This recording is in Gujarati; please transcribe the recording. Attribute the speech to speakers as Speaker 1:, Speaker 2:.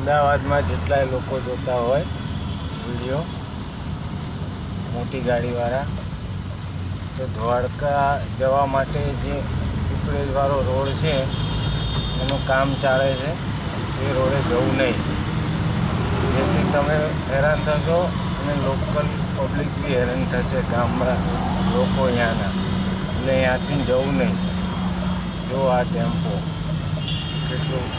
Speaker 1: અમદાવાદમાં જેટલાય લોકો જોતા હોય વિડીયો મોટી ગાડીવાળા, તો ધોળકા જવા માટે જે ઉપરેજવાળો રોડ છે એનું કામ ચાલે છે, એ રોડે જવું નહીં, જેથી તમે હેરાન થશો અને લોકલ પબ્લિક બી હેરાન થશે, ગામડા લોકો અહીંયાના, એટલે અહીંયાથી જવું નહીં. જો આ ટેમ્પો કેટલું